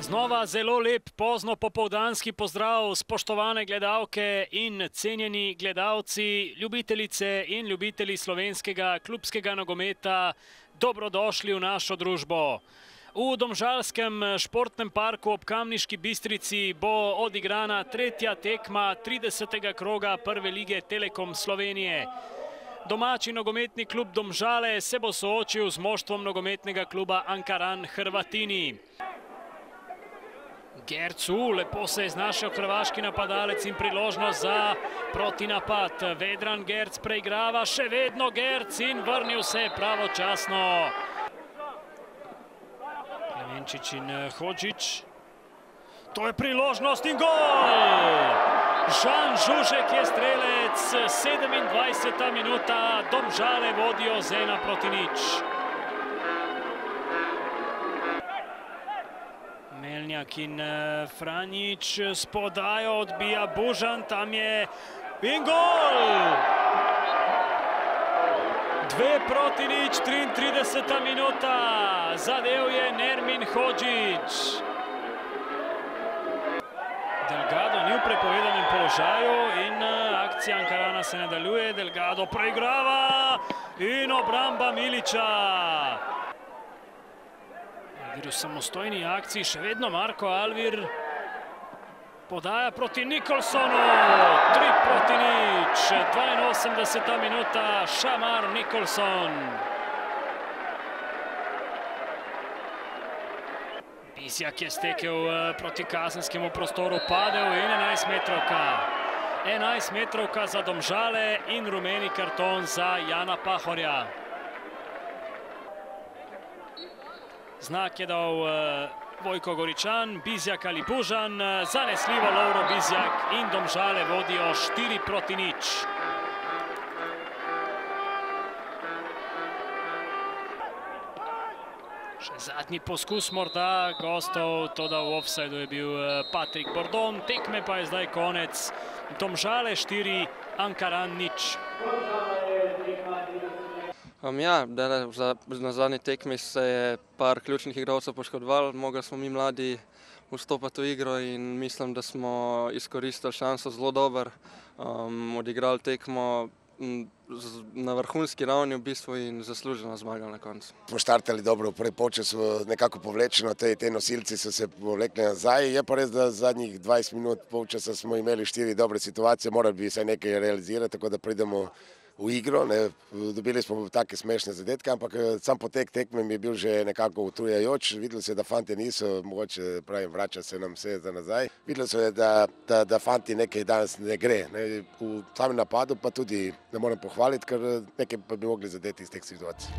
Znova zelo lep pozno popoldanski pozdrav, spoštovane gledalke in cenjeni gledalci, ljubitelice in ljubitelji slovenskega klubskega nogometa, dobrodošli v našo družbo. V Domžalskem športnem parku ob Kamniški Bistrici bo odigrana tretja tekma 30. kroga prve lige Telekom Slovenije. Domači nogometni klub Domžale se bo soočil z moštvom nogometnega kluba Ankaran Hrvatini. Gercu, lepo se je znašel hrvaški napadalec in priložnost za protinapad. Vedran Gerc preigrava, še vedno Gerc in vrnil se pravočasno. Klemenčič in Hodžić. To je priložnost in gol! Žan Žužek je strelec, 27. minuta, Domžale vodijo z 1-0. Melnjak in Franjić s podajo odbija Bužan, tam je in gol! 2-0, 33. minuta, zadel je Nermin Hodžić. Delgado ni v prepovedanem položaju in akcija Ankarana se nadaljuje. Delgado preigrava in obramba Milića. Alvir v samostojni akciji, še vedno Marko Alvir. Podaja proti Nikolsonu, 3-0, 82. minuta, Šamar Nikolson. Bizjak je stekel proti kazenskemu prostoru, padel in 11-metrovka. 11-metrovka za Domžale in rumeni karton za Jana Pahorja. Znak je dal Vojko Goričan, Bizjak ali Bužan, zanesljivo Lovro Bizjak in Domžale vodijo 4-0. Še zadnji poskus morda gostov, toda v ofsajdu je bil Patrik Bordon, tekme pa je zdaj konec. Domžale 4, Ankaran 0. Ja, na zadnji tekmi se je par ključnih igralcev poškodoval, mogli smo mi mladi vstopati v igro in mislim, da smo izkoristili šanso zelo dobro, odigrali tekmo na vrhunski ravni v bistvu in zasluženo zmagali na koncu. Smo štartali dobro, v prvi polčasu nekako povlečeno, te nosilci so se povlekli nazaj. Je pa res, da zadnjih 20 minut polčasa smo imeli 4 dobre situacije, morali bi vsaj nekaj realizirati, tako da pridemo v igro. Dobili smo take smešne zadetke, ampak sam potek tekme mi je bil že nekako utrujajoč. Videli se, da fanti niso, mogoče pravim, vrača se nam vse za nazaj. Videli se, da fanti nekaj danes ne gre. V samem napadu pa tudi ne morem pohvaliti, ker nekaj pa bi mogli zadeti iz teh situacij.